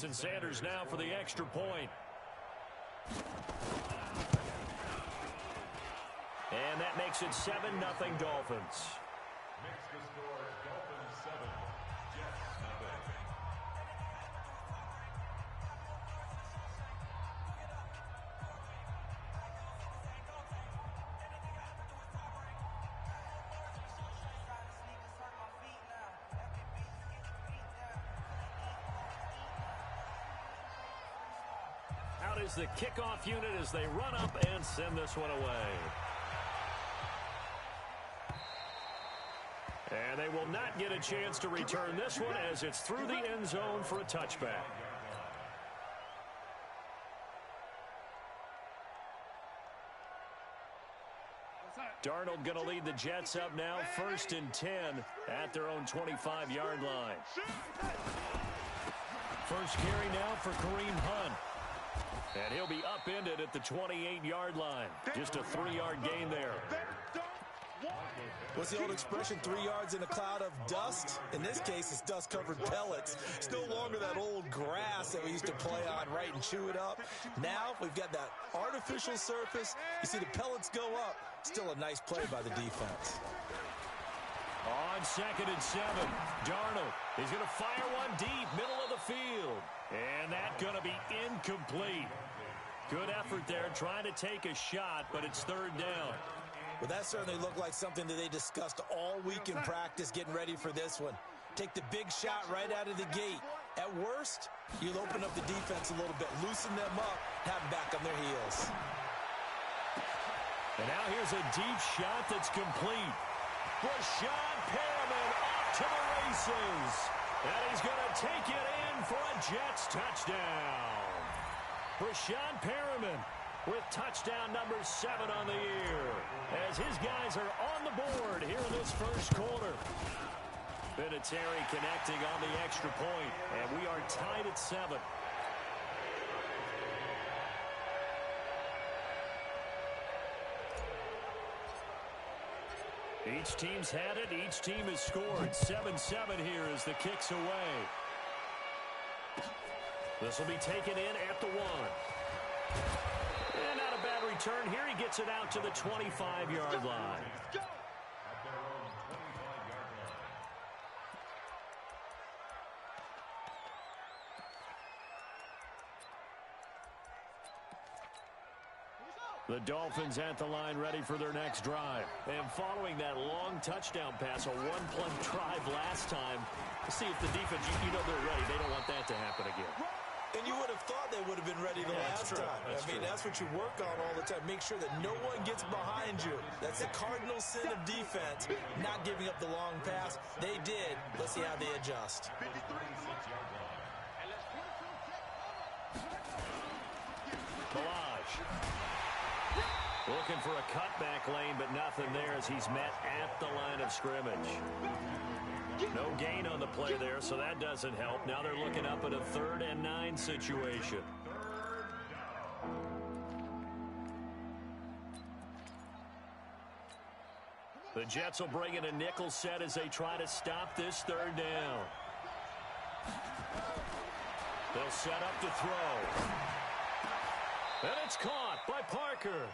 And Sanders now for the extra point. And that makes it 7-0 Dolphins. Makes the score Dolphins 7, Jets nothing. Out is the kickoff unit as they run up and send this one away. And they will not get a chance to return this one as it's through the end zone for a touchback. Darnold going to lead the Jets up now, 1st and 10 at their own 25-yard line. First carry now for Kareem Hunt. And he'll be upended at the 28-yard line. Just a 3-yard gain there. What's the old expression, 3 yards in a cloud of dust? In this case, it's dust-covered pellets. It's no longer that old grass that we used to play on, right, and chew it up. Now we've got that artificial surface. You see the pellets go up. Still a nice play by the defense. On 2nd and 7, Darnold is going to fire one deep, middle of the field. And that's going to be incomplete. Good effort there, trying to take a shot, but it's 3rd down. Well, that certainly looked like something that they discussed all week in practice, getting ready for this one. Take the big shot right out of the gate. At worst, you'll open up the defense a little bit, loosen them up, have them back on their heels. And now here's a deep shot that's complete. Rashawn Perriman off to the races. And he's going to take it in for a Jets touchdown. Rashawn Perriman with touchdown number 7 on the year, as his guys are on the board here in this first quarter. Vinatieri connecting on the extra point, and we are tied at 7. Each team's had it. Each team has scored. 7-7 here as the kick's away. This will be taken in at the 1. And not a bad return here. He gets it out to the 25-yard line. The Dolphins at the line ready for their next drive. And following that long touchdown pass, a one-play drive last time, to see if the defense, you know they're ready. They don't want that to happen again. And you would have thought they would have been ready the last time. That's what you work on all the time. Make sure that no one gets behind you. That's the cardinal sin of defense, not giving up the long pass. They did. Let's see how they adjust. Balaj. Looking for a cutback lane, but nothing there as he's met at the line of scrimmage. No gain on the play there, so that doesn't help. Now they're looking up at a 3rd and 9 situation. The Jets will bring in a nickel set as they try to stop this 3rd down. They'll set up to throw. And it's caught by Parker.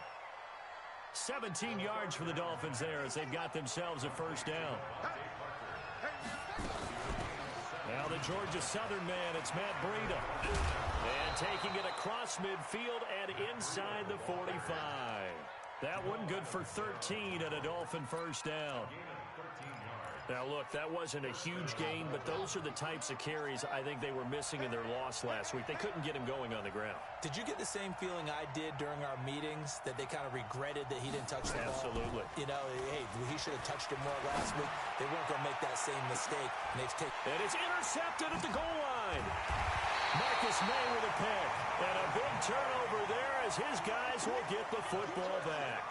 17 yards for the Dolphins there as they've got themselves a 1st down. Now the Georgia Southern man, it's Matt Breida. And taking it across midfield and inside the 45. That one good for 13 and a Dolphin 1st down. Now, look, that wasn't a huge gain, but those are the types of carries I think they were missing in their loss last week. They couldn't get him going on the ground. Did you get the same feeling I did during our meetings, that they kind of regretted that he didn't touch the ball? Absolutely. You know, hey, he should have touched it more last week. They weren't going to make that same mistake. And it's intercepted at the goal line. Marcus May with a pick. And a big turnover there as his guys will get the football back.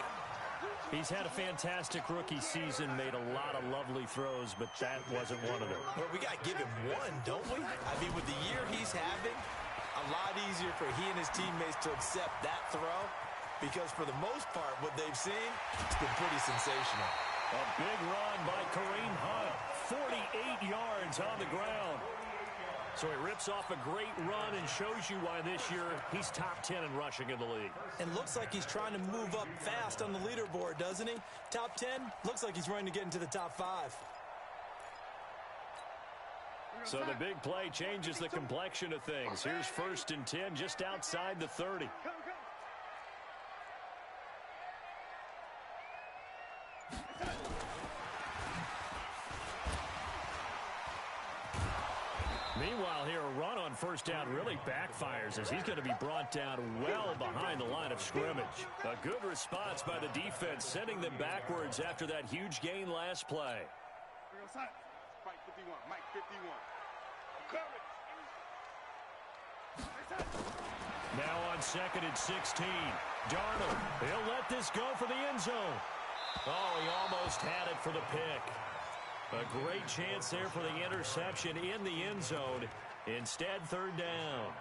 He's had a fantastic rookie season, made a lot of lovely throws, but that wasn't one of them. Well, we got to give him one, don't we? I mean, with the year he's having, a lot easier for he and his teammates to accept that throw, because for the most part, what they've seen, it's been pretty sensational. A big run by Kareem Hunt, 48 yards on the ground. So he rips off a great run and shows you why this year he's top 10 in rushing in the league. And looks like he's trying to move up fast on the leaderboard, doesn't he? Top 10, looks like he's running to get into the top 5. So the big play changes the complexion of things. Here's 1st and 10 just outside the 30. Meanwhile, here a run on 1st down really backfires as he's going to be brought down well behind the line of scrimmage. A good response by the defense, sending them backwards after that huge gain last play. Mike 51, Mike 51. Now on 2nd and 16. Darnold, he'll let this go for the end zone. Oh, he almost had it for the pick. A great chance there for the interception in the end zone. Instead, 3rd down.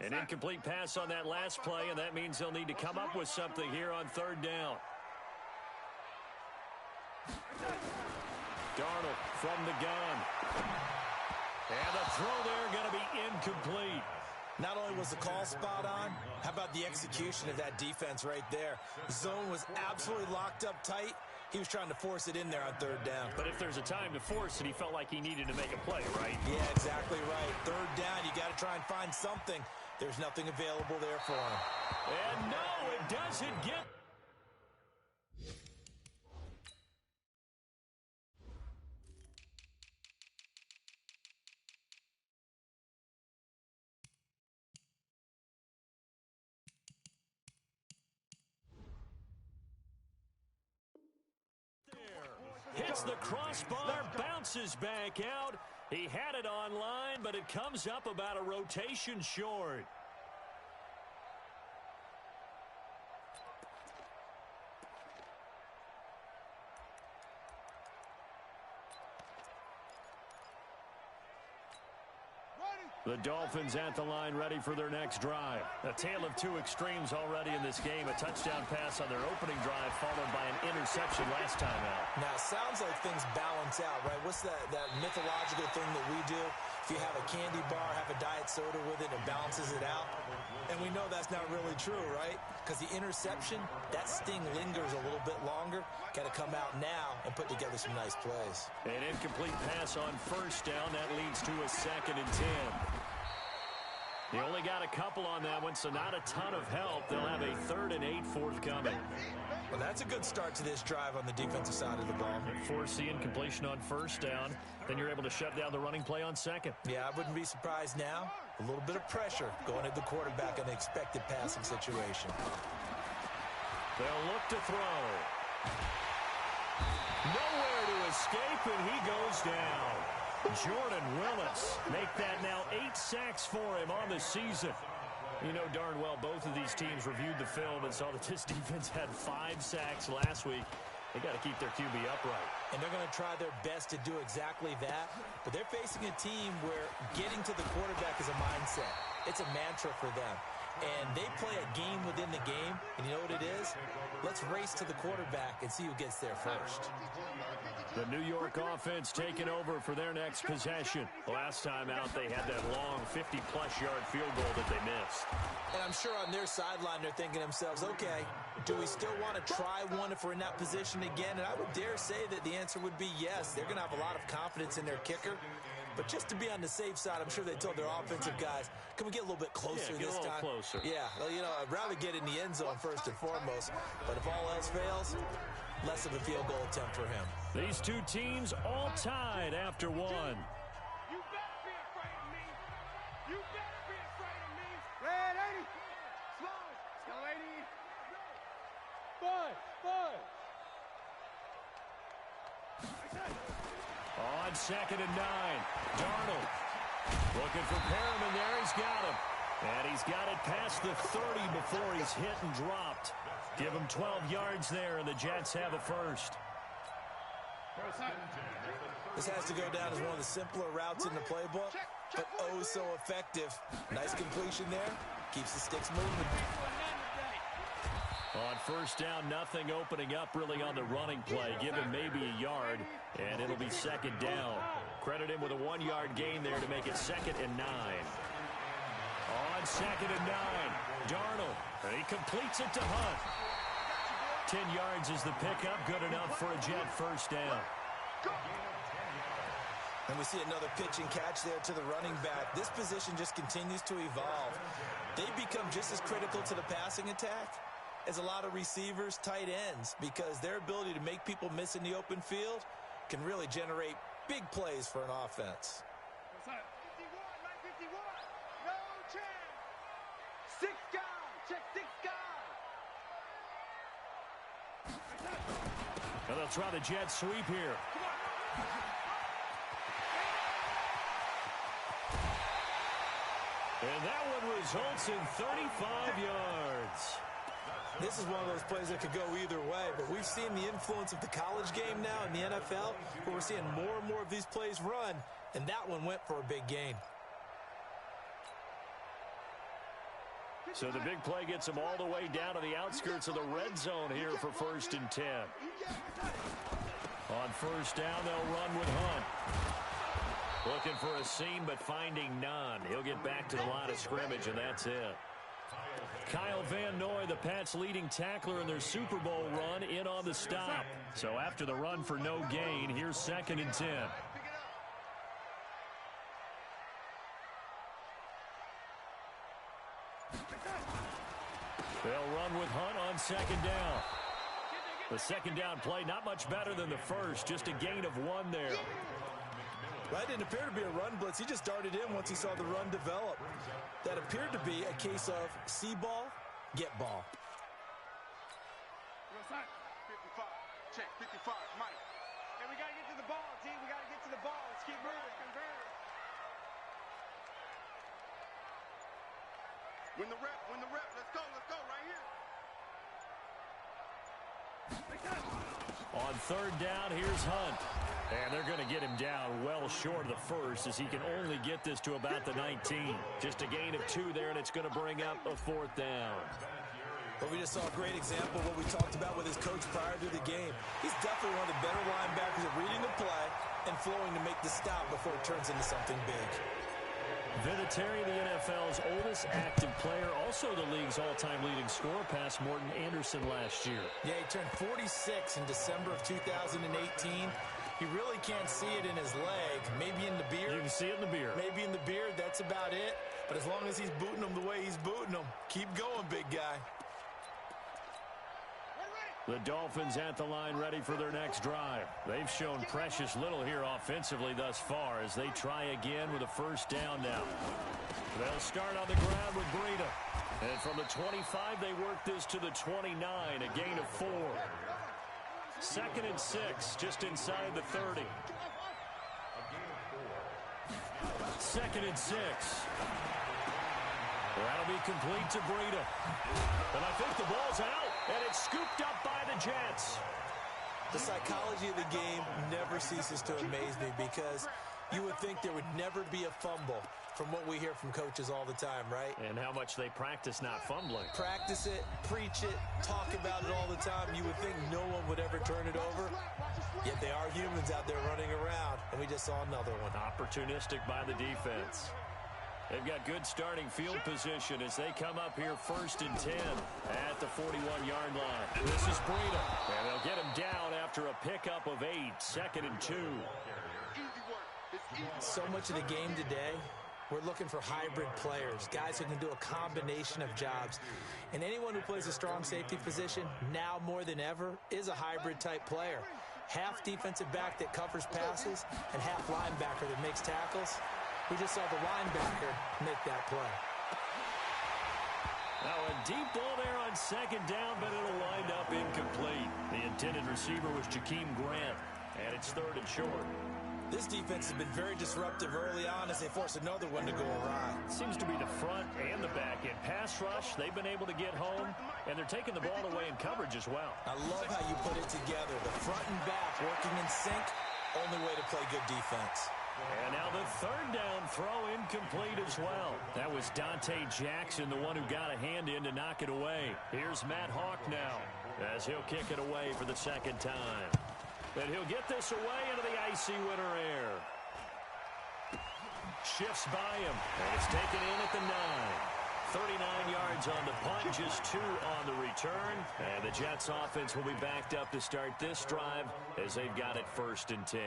An incomplete pass on that last play, and that means they'll need to come up with something here on 3rd down. Darnold from the gun. And the throw there going to be incomplete. Not only was the call spot on, how about the execution of that defense right there? The zone was absolutely locked up tight. He was trying to force it in there on 3rd down. But if there's a time to force it, he felt like he needed to make a play, right? Yeah, exactly right. 3rd down, you got to try and find something. There's nothing available there for him. And no, it doesn't get... Hits the crossbar, bounces back out. He had it online, but it comes up about a rotation short. The Dolphins at the line ready for their next drive. A tale of two extremes already in this game. A touchdown pass on their opening drive followed by an interception last time out. Now, it sounds like things balance out, right? What's that mythological thing that we do? If you have a candy bar, have a diet soda with it, it balances it out. And we know that's not really true, right? Because the interception, that sting lingers a little bit longer. Got to come out now and put together some nice plays. An incomplete pass on 1st down. That leads to a 2nd and 10. They only got a couple on that one, so not a ton of help. They'll have a 3rd and 8 forthcoming. Well, that's a good start to this drive on the defensive side of the ball. Force the incompletion on 1st down. Then you're able to shut down the running play on 2nd. Yeah, I wouldn't be surprised now. A little bit of pressure going at the quarterback in the expected passing situation. They'll look to throw. Nowhere to escape, and he goes down. Jordan Willis make that now 8 sacks for him on the season. You know darn well both of these teams reviewed the film and saw that this defense had 5 sacks last week. They got to keep their QB upright. And they're going to try their best to do exactly that. But they're facing a team where getting to the quarterback is a mindset. It's a mantra for them. And they play a game within the game. And you know what it is? Let's race to the quarterback and see who gets there first. The New York offense taking over for their next possession. Last time out, they had that long 50-plus yard field goal that they missed. And I'm sure on their sideline, they're thinking to themselves, okay, do we still want to try one if we're in that position again? And I would dare say that the answer would be yes. They're going to have a lot of confidence in their kicker. But just to be on the safe side, I'm sure they told their offensive guys, can we get a little bit closer this time? Closer. Yeah, well, you know, I'd rather get in the end zone first and foremost. But if all else fails, less of a field goal attempt for him. These two teams all tied after one. You better be afraid of me. You better be afraid of me. Red 80. Slow. Let's go 80. Five. On 2nd and 9, Darnold looking for Perriman there. He's got him. And he's got it past the 30 before he's hit and dropped. Give him 12 yards there, and the Jets have a first. This has to go down as one of the simpler routes in the playbook, but oh so effective. Nice completion there. Keeps the sticks moving. On first down, nothing opening up really on the running play. Give him maybe a yard, and it'll be second down. Credit him with a 1-yard gain there to make it 2nd and 9. On 2nd and 9, Darnold. And he completes it to Hunt. 10 yards is the pickup. Good enough for a Jet first down. And we see another pitch and catch there to the running back. This position just continues to evolve. They become just as critical to the passing attack as a lot of receivers, tight ends, because their ability to make people miss in the open field can really generate big plays for an offense. 51, 51, no chance. 6 guys, check 6 guys. And they'll try the jet sweep here. And that one results in 35 yards. This is one of those plays that could go either way, but we've seen the influence of the college game now in the NFL, where we're seeing more and more of these plays run, and that one went for a big gain. So the big play gets them all the way down to the outskirts of the red zone here for 1st and 10. On first down, they'll run with Hunt. Looking for a seam, but finding none. He'll get back to the line of scrimmage, and that's it. Kyle Van Noy, the Pats' leading tackler in their Super Bowl run, in on the stop. So after the run for no gain, here's 2nd and 10. They'll run with Hunt on 2nd down. The 2nd down play, not much better than the first, just a gain of 1 there. That didn't appear to be a run blitz. He just darted in once he saw the run develop. That appeared to be a case of see ball, get ball. 55, check 55, Mike. Hey, we got to get to the ball, team. We got to get to the ball. Let's keep moving. Win the rep, win the rep. Let's go right here. On 3rd down, here's Hunt. And they're going to get him down well short of the first, as he can only get this to about the 19. Just a gain of 2 there, and it's going to bring up a 4th down. But we just saw a great example of what we talked about with his coach prior to the game. He's definitely one of the better linebackers at reading the play and flowing to make the stop before it turns into something big. Vinatieri, the NFL's oldest active player, also the league's all-time leading scorer, past Morton Anderson last year. Yeah, he turned 46 in December of 2018. He really can't see it in his leg. Maybe in the beard. You can see it in the beard. Maybe in the beard. That's about it. But as long as he's booting them the way he's booting them, keep going, big guy. The Dolphins at the line, ready for their next drive. They've shown precious little here offensively thus far as they try again with a 1st down now. They'll start on the ground with Breida. And from the 25, they work this to the 29, a gain of 4. 2nd and 6, just inside the 30. 2nd and 6. That'll be complete to Breida. And I think the ball's out, and it's scooped up by the Jets. The psychology of the game never ceases to amaze me, because you would think there would never be a fumble from what we hear from coaches all the time, right? And how much they practice not fumbling. Practice it, preach it, talk about it all the time. You would think no one would ever turn it over. Yet they are humans out there running around, and we just saw another one. Opportunistic by the defense. They've got good starting field position as they come up here 1st and 10 at the 41-yard line. This is Breida, and they'll get him down after a pickup of 8, 2nd and 2. So much of the game today, we're looking for hybrid players, guys who can do a combination of jobs. And anyone who plays a strong safety position, now more than ever, is a hybrid type player. Half defensive back that covers passes and half linebacker that makes tackles. We just saw the linebacker make that play. Now a deep ball there on 2nd down, but it'll wind up incomplete. The intended receiver was Jakeem Grant, and it's 3rd and short. This defense has been very disruptive early on as they force another one to go awry. Seems to be the front and the back end. Pass rush, they've been able to get home, and they're taking the ball away in coverage as well. I love how you put it together. The front and back working in sync, only way to play good defense. And now the third down throw incomplete as well. That was Dante Jackson, the one who got a hand in to knock it away. Here's Matt Hawk now as he'll kick it away for the second time. And he'll get this away into the icy winter air. Shifts by him, and it's taken in at the 9. 39 yards on the punt, just 2 on the return. And the Jets offense will be backed up to start this drive as they've got it 1st and 10.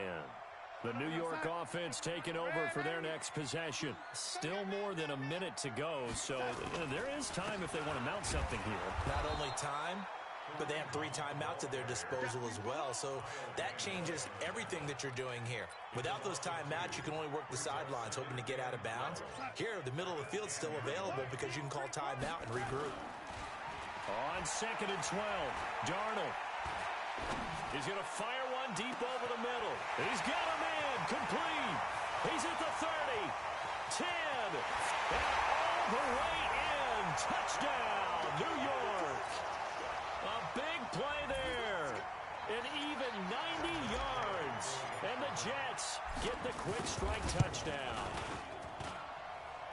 The New York offense taking over for their next possession. Still more than a minute to go, so there is time if they want to mount something here. Not only time, but they have 3 timeouts at their disposal as well, so that changes everything that you're doing here. Without those timeouts, you can only work the sidelines, hoping to get out of bounds. Here, the middle of the field's still available because you can call timeout and regroup. On 2nd and 12, Darnold. He's going to fire one deep over the middle. He's got him in, complete. He's at the 30, 10, and all the way in. Touchdown, New York. A big play there. An even 90 yards. And the Jets get the quick strike touchdown.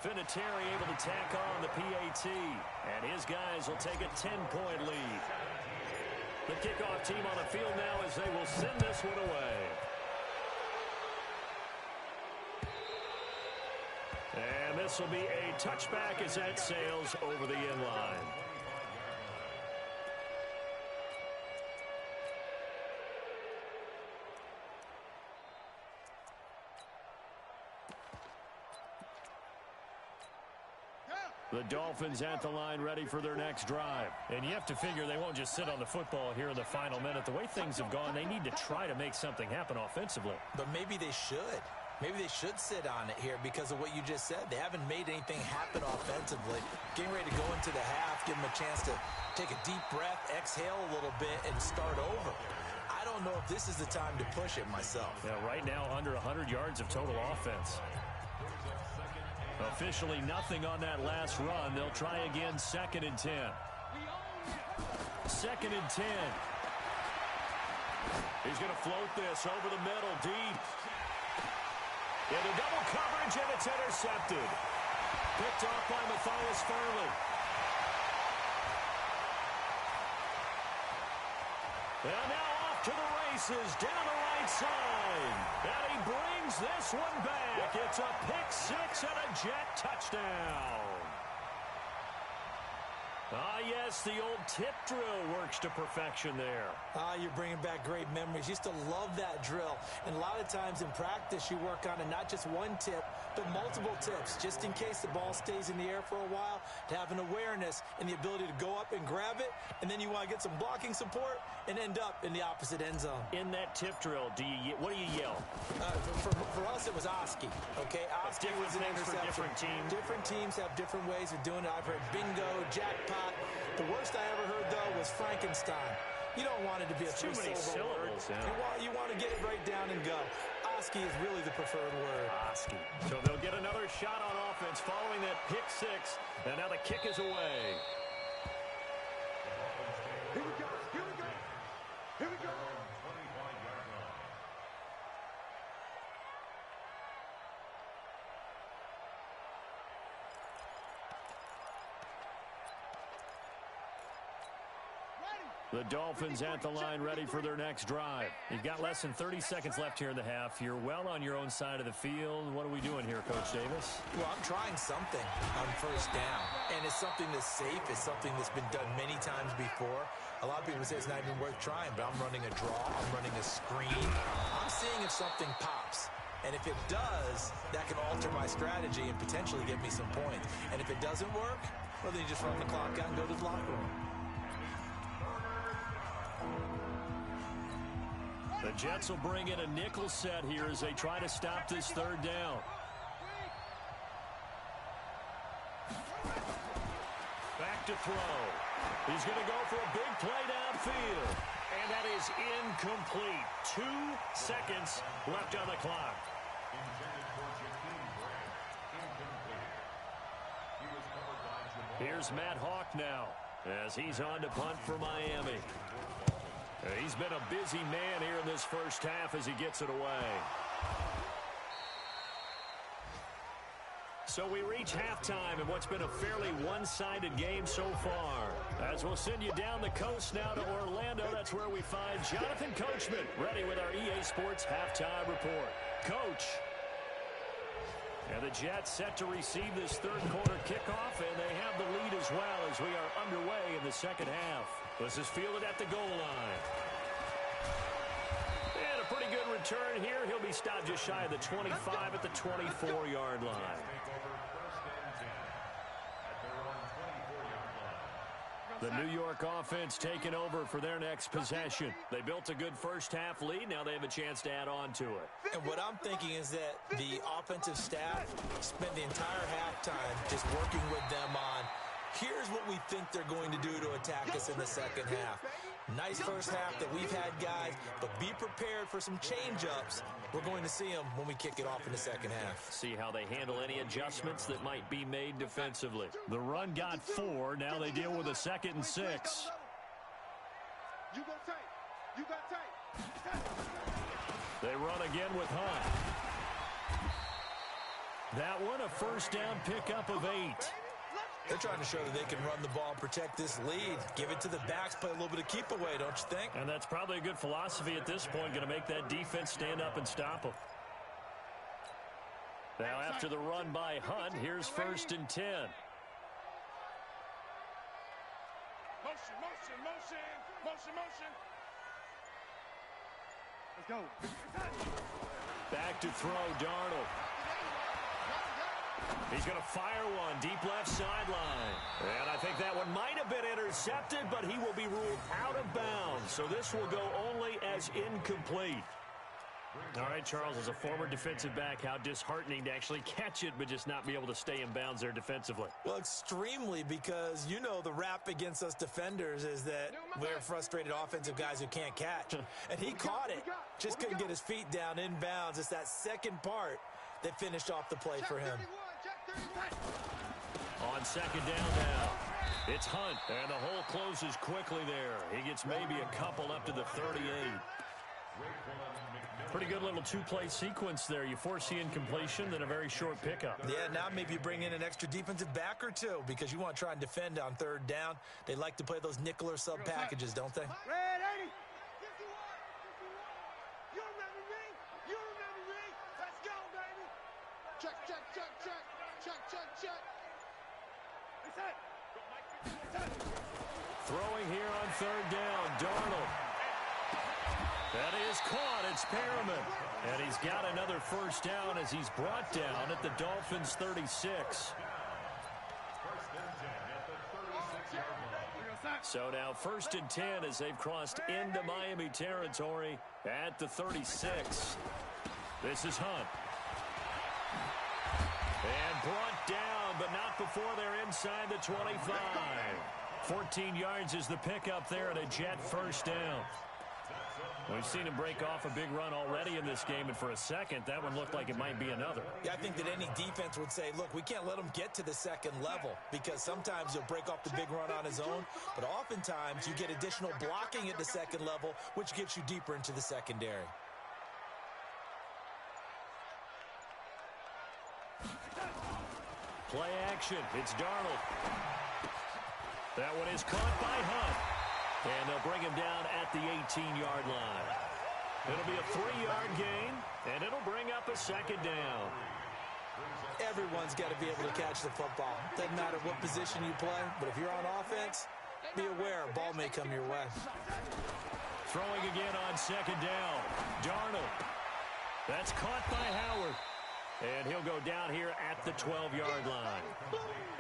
Vinatieri able to tack on the PAT. And his guys will take a 10-point lead. The kickoff team on the field now as they will send this one away. And this will be a touchback as that sails over the end line. The Dolphins at the line ready for their next drive. And you have to figure they won't just sit on the football here in the final minute. The way things have gone, they need to try to make something happen offensively. But maybe they should. Maybe they should sit on it here because of what you just said. They haven't made anything happen offensively. Getting ready to go into the half, give them a chance to take a deep breath, exhale a little bit, and start over. I don't know if this is the time to push it myself. Yeah, right now under 100 yards of total offense. Officially nothing on that last run. They'll try again 2nd and 10. 2nd and 10. He's going to float this over the middle, deep. Into double coverage, and it's intercepted. Picked off by Matthias Furley. And now off to the races, down the right side. And he brings this one back. It's a pick-6 and a Jet touchdown. Ah, yes, the old tip drill works to perfection there. Ah, you're bringing back great memories. Used to love that drill. And a lot of times in practice, you work on it, not just one tip, but multiple tips, just in case the ball stays in the air for a while, to have an awareness and the ability to go up and grab it, and then you want to get some blocking support and end up in the opposite end zone. In that tip drill, what do you yell? For us, it was Oski. Okay, Oski was an interception. For different teams. Different teams have different ways of doing it. I've heard bingo, jackpot. The worst I ever heard, though, was Frankenstein. You don't want it to be a three-syllable word. You want to get it right down and go. Oski is really the preferred word. Oski. So they'll get another shot on offense following that pick-6, and now the kick is away. Here we go. Here we go. Here we go. The Dolphins at the line ready for their next drive. You've got less than 30 seconds left here in the half. You're well on your own side of the field. What are we doing here, Coach Davis? Well, I'm trying something on 1st down. And it's something that's safe. It's something that's been done many times before. A lot of people say it's not even worth trying, but I'm running a draw. I'm running a screen. I'm seeing if something pops. And if it does, that can alter my strategy and potentially get me some points. And if it doesn't work, well, then you just run the clock out and go to the locker room. The Jets will bring in a nickel set here as they try to stop this 3rd down. Back to throw. He's going to go for a big play downfield. And that is incomplete. 2 seconds left on the clock. Here's Matt Hawk now as he's on to punt for Miami. He's been a busy man here in this first half as he gets it away. So we reach halftime in what's been a fairly one-sided game so far. As we'll send you down the coast now to Orlando, that's where we find Jonathan Coachman ready with our EA Sports Halftime Report. Coach. And the Jets set to receive this third quarter kickoff, and they have the lead as well as we are underway in the second half. This is fielded at the goal line. And a pretty good return here. He'll be stopped just shy of the 25 at the 24-yard line. The New York offense taking over for their next possession. They built a good first-half lead. Now they have a chance to add on to it. And what I'm thinking is that the offensive staff spent the entire halftime just working with them on, here's what we think they're going to do to attack us in the second half. Nice first half that we've had, guys, but be prepared for some change-ups. We're going to see them when we kick it off in the second half. See how they handle any adjustments that might be made defensively. The run got 4. Now they deal with a 2nd and 6. You go tight. You got tight. They run again with Hunt. That one a first down pickup of 8. They're trying to show that they can run the ball and protect this lead. Give it to the backs, play a little bit of keep away, don't you think? And that's probably a good philosophy at this point, going to make that defense stand up and stop them. Now after the run by Hunt, here's 1st and 10. Motion, motion, motion, motion, motion. Let's go. Back to throw, Darnold. He's going to fire one deep left sideline. And I think that one might have been intercepted, but he will be ruled out of bounds. So this will go only as incomplete. All right, Charles, as a former defensive back, how disheartening to actually catch it, but just not be able to stay in bounds there defensively. Well, extremely, because you know the rap against us defenders is that we're frustrated offensive guys who can't catch. And he caught it, just couldn't get his feet down in bounds. It's that second part that finished off the play for him. On 2nd down now, it's Hunt, and the hole closes quickly there. He gets maybe a couple up to the 38. Pretty good little 2-play sequence there. You force the incompletion, then a very short pickup. Yeah, now maybe you bring in an extra defensive back or two because you want to try and defend on 3rd down. They like to play those nickel or sub packages, don't they? Red 80. You remember me? You remember me? Let's go, baby. Check, check, check, check. Check, check, check. Throwing here on 3rd down, Darnold. That is caught. It's Perriman. And he's got another first down as he's brought down at the Dolphins' 36. So now 1st and 10 as they've crossed into Miami territory at the 36. This is Hunt. And brought down, but not before they're inside the 25. 14 yards is the pickup there and a Jet first down. We've seen him break off a big run already in this game, and for a second, that one looked like it might be another. Yeah, I think that any defense would say, look, we can't let him get to the second level because sometimes he'll break off the big run on his own, but oftentimes you get additional blocking at the second level, which gets you deeper into the secondary. Play action. It's Darnold. That one is caught by Hunt. And they'll bring him down at the 18-yard line. It'll be a 3-yard gain, and it'll bring up a 2nd down. Everyone's got to be able to catch the football. Doesn't matter what position you play, but if you're on offense, be aware a ball may come your way. Throwing again on 2nd down. Darnold. That's caught by Howard. And he'll go down here at the 12-yard line.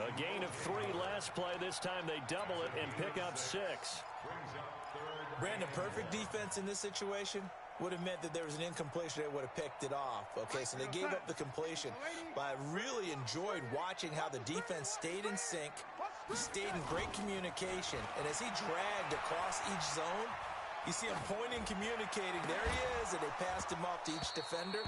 A gain of 3 last play. This time they double it and pick up 6. Brandon, perfect defense in this situation would have meant that there was an incompletion. They would have picked it off. Okay, so they gave up the completion. But I really enjoyed watching how the defense stayed in sync, stayed in great communication. And as he dragged across each zone, You see him pointing, communicating. There he is, and they passed him off to each defender.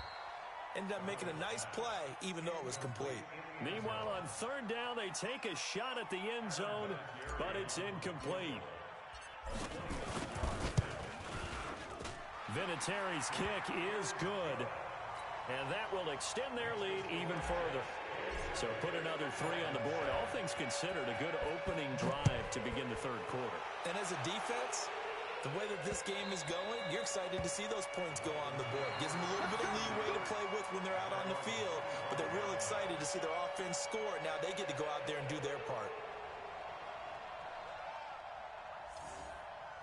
Ended up making a nice play, even though it was complete. Meanwhile, on third down, they take a shot at the end zone, but it's incomplete. Vinatieri's kick is good, and that will extend their lead even further. So put another 3 on the board. All things considered, a good opening drive to begin the third quarter. And as a defense, the way that this game is going, you're excited to see those points go on the board. Gives them a little bit of leeway to play with when they're out on the field, but they're real excited to see their offense score. Now they get to go out there and do their part.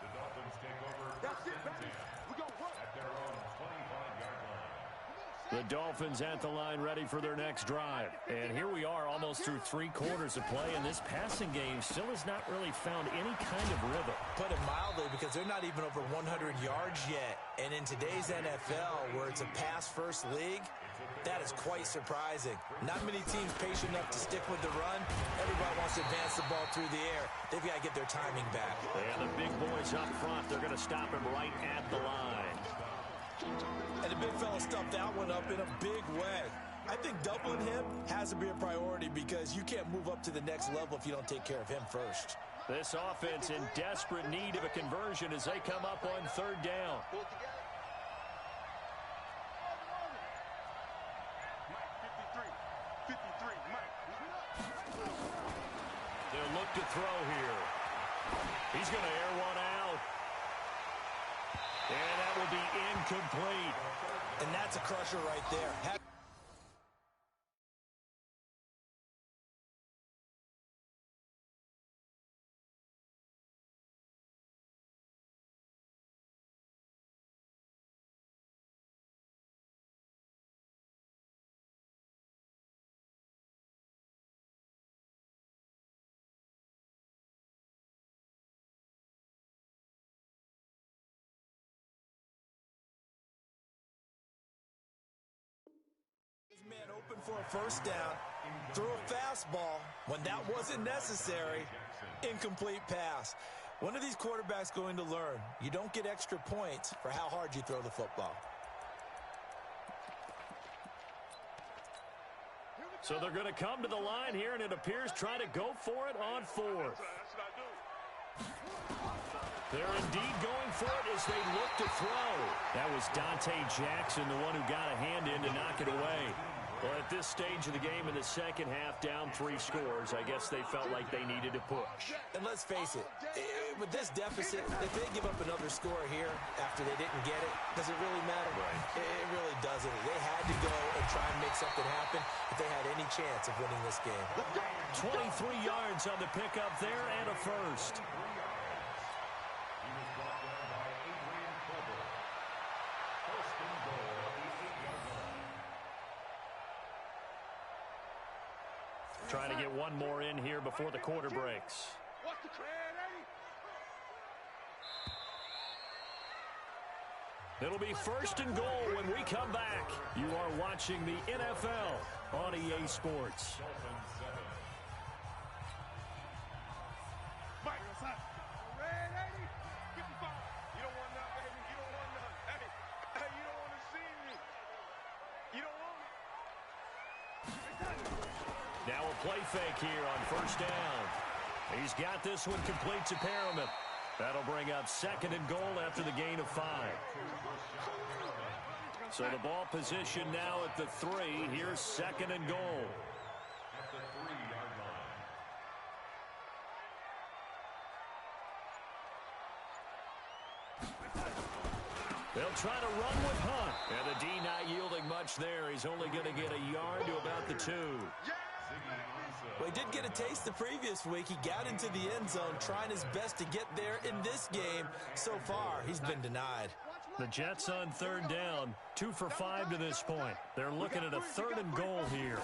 The Dolphins take over That's it, baby. We're going to work. at their own 25-yard line. The Dolphins at the line ready for their next drive. And here we are almost through 3 quarters of play, and this passing game still has not really found any kind of rhythm. Put it mildly, because they're not even over 100 yards yet. And in today's NFL, where it's a pass-first league, that is quite surprising. Not many teams patient enough to stick with the run. Everybody wants to advance the ball through the air. They've got to get their timing back. And the big boys up front, they're going to stop him right at the line. And the big fella stuffed that one up in a big way. I think doubling him has to be a priority, because you can't move up to the next level if you don't take care of him first. This offense in desperate need of a conversion as they come up on third down. Mike, 53, Mike. They'll look to throw here. He's going to air one out. And that will be incomplete. And that's a crusher right there. Man open for a first down, threw a fastball when that wasn't necessary, incomplete pass. One of these quarterbacks going to learn, you don't get extra points for how hard you throw the football. So they're going to come to the line here, and it appears try to go for it on fourth. That's what I do. They're indeed going for it as they look to throw. That was Dante Jackson, the one who got a hand in to knock it away. Well, at this stage of the game in the second half, down 3 scores, I guess they felt like they needed to push. And let's face it, with this deficit, if they give up another score here after they didn't get it, does it really matter? Right. It really doesn't. They had to go and try and make something happen if they had any chance of winning this game. 23 yards on the pickup there and a first. He was brought down by Adrian Colbert. First and goal at the 8-yard line. Trying to get one more in here before the quarter breaks. What's the credit? It'll be first and goal when we come back. You are watching the NFL on EA Sports. Mike, red 80, 55. You don't want none, baby. You don't want none. Hey, you don't want to see me. You don't want me. Now a play fake here on first down. He's got this one complete to Perriman. That'll bring up second and goal after the gain of 5. So the ball position now at the 3. Here's second and goal. At the 3-yard line. They'll try to run with Hunt. And the D not yielding much there. He's only going to get a yard to about the 2. Well, he did get a taste the previous week. He got into the end zone trying his best to get there in this game. So far, he's been denied. The Jets on third down, 2 for 5 to this point. They're looking at a third and goal here.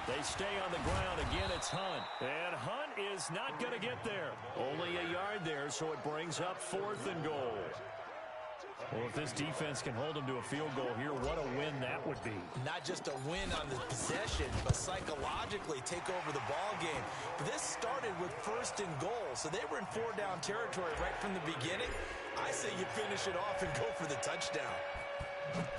They stay on the ground. Again, it's Hunt. And Hunt is not going to get there. Only a yard there, so it brings up fourth and goal. Well, if this defense can hold them to a field goal here, what a win that would be. Not just a win on the possession, but psychologically take over the ball game. This started with first and goal, so they were in 4-down territory right from the beginning. I say you finish it off and go for the touchdown.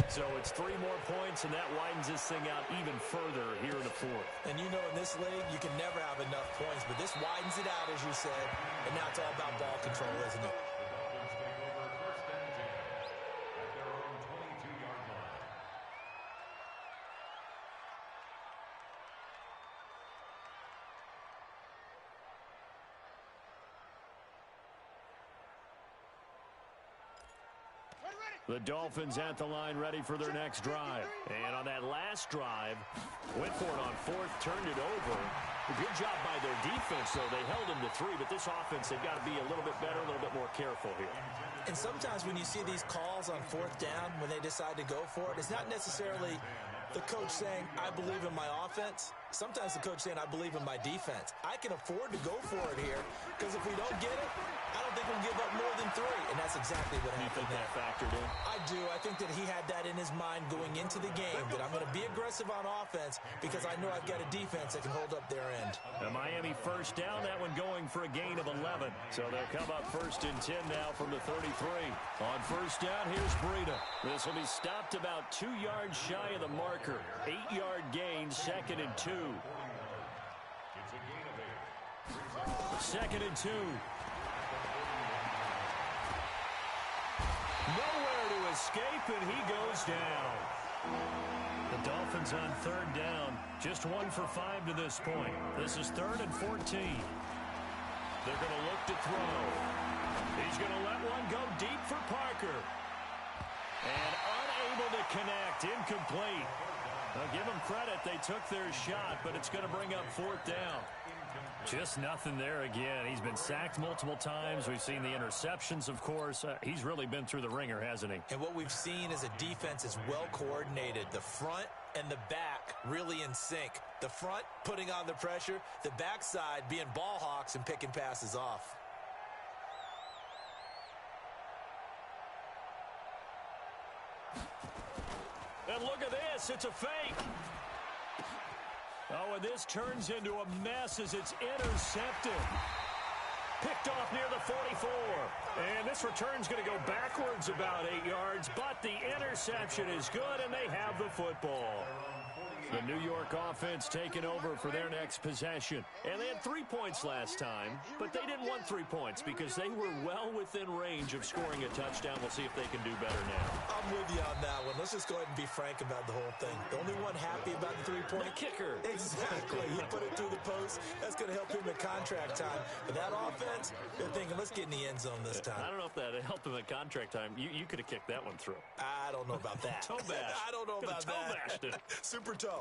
So it's 3 more points, and that widens this thing out even further here in the fourth. And you know in this league, you can never have enough points, but this widens it out, as you said, and now it's all about ball control, isn't it? The Dolphins at the line ready for their next drive. And on that last drive, went for it on fourth, turned it over. A good job by their defense, though. They held them to 3, but this offense, they've got to be a little bit better, a little bit more careful here. And sometimes when you see these calls on fourth down, when they decide to go for it, it's not necessarily the coach saying, I believe in my offense. Sometimes the coach saying, I believe in my defense. I can afford to go for it here, because if we don't get it, I don't think we'll give up more than 3. And that's exactly what happened. You think that factored in? I do. I think that he had that in his mind going into the game, that I'm going to be aggressive on offense because I know I've got a defense that can hold up their end. The Miami first down, that one going for a gain of 11. So they'll come up 1st and 10 now from the 33. On first down, here's Breida. This will be stopped about 2 yards shy of the marker. 8-yard gain, 2nd and 2. 2nd and 2. Nowhere to escape, and he goes down. The Dolphins on 3rd down. Just 1 for 5 to this point. This is 3rd and 14. They're going to look to throw. He's going to let one go deep for Parker. And unable to connect. Incomplete. Now give them credit. They took their shot, but it's going to bring up 4th down. Just nothing there again. He's been sacked multiple times. We've seen the interceptions, of course. He's really been through the ringer, hasn't he? And what we've seen is a defense is well coordinated. The front and the back really in sync. The front putting on the pressure. The backside being ball hawks and picking passes off. And look at this. It's a fake. Oh, and this turns into a mess as it's intercepted. Picked off near the 44. And this return's going to go backwards about 8 yards, but the interception is good, and they have the football. The New York offense taking over for their next possession. And they had 3 points last time, but they didn't want 3 points because they were well within range of scoring a touchdown. We'll see if they can do better now. I'm with you on that one. Let's just go ahead and be frank about the whole thing. The only one happy about the 3-point. The kicker. Exactly. He put it through the post. That's going to help him at contract time. But that offense, they're thinking, let's get in the end zone this time. I don't know if that helped him at contract time. You could have kicked that one through. I don't know about that. Toe bash. I don't know about toe that. bashed it. Super toe.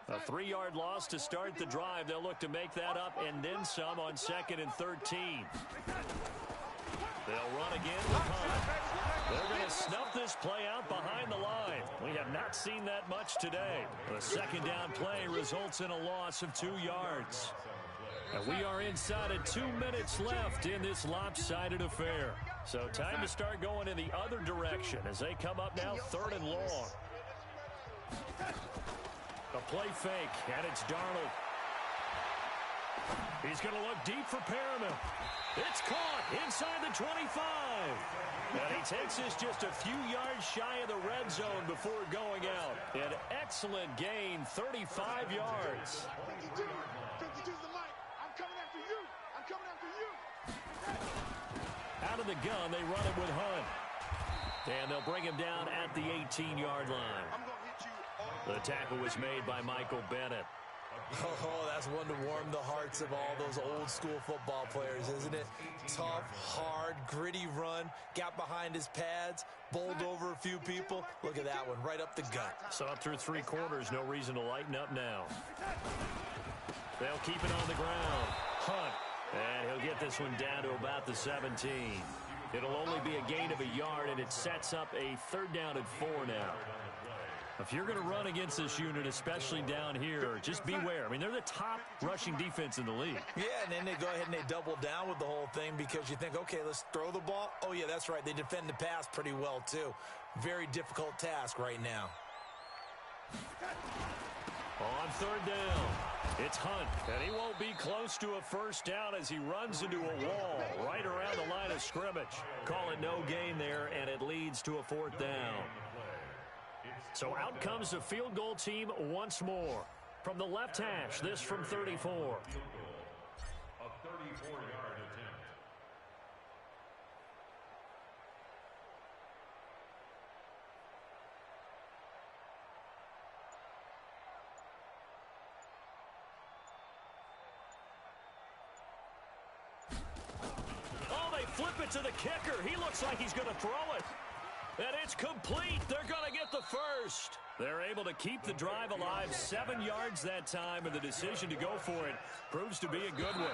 A 3-yard loss to start the drive. They'll look to make that up and then some on 2nd and 13. They'll run again with Hunt. They're going to snuff this play out behind the line. We have not seen that much today. The 2nd down play results in a loss of 2 yards. And we are inside of 2 minutes left in this lopsided affair. So time to start going in the other direction as they come up now 3rd and long. A play fake, and it's Darnold. He's going to look deep for Perriman. It's caught inside the 25. And he takes this just a few yards shy of the red zone before going out. An excellent gain, 35 yards. 52's the mic. I'm coming after you. I'm coming after you. Out of the gun, they run it with Hunt. And they'll bring him down at the 18-yard line. I'm going to hit you all. The tackle was made by Michael Bennett. Oh, that's one to warm the hearts of all those old-school football players, isn't it? Tough, hard, gritty run, got behind his pads, bowled over a few people. Look at that one, right up the gut. Saw it through 3 quarters, no reason to lighten up now. They'll keep it on the ground. Hunt, and he'll get this one down to about the 17. It'll only be a gain of a yard, and it sets up a 3rd down and 4 now. If you're going to run against this unit, especially down here, just beware. I mean, they're the top rushing defense in the league. Yeah, and then they go ahead and they double down with the whole thing because you think, okay, let's throw the ball. Oh, yeah, that's right. They defend the pass pretty well, too. Very difficult task right now. On third down, it's Hunt, and he won't be close to a first down as he runs into a wall right around the line of scrimmage. Call it no gain there, and it leads to a fourth down. So out comes the field goal team once more. From the left hash, this from 34. A 34-yard attempt. Oh, they flip it to the kicker. He looks like he's going to throw it. And it's complete. They're going to get the first. They're able to keep the drive alive 7 yards that time, and the decision to go for it proves to be a good one.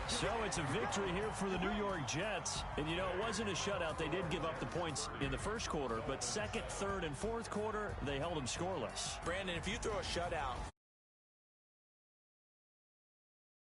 So it's a victory here for the New York Jets. And, you know, it wasn't a shutout. They did give up the points in the first quarter, but second, third, and fourth quarter, they held them scoreless. Brandon, if you throw a shutout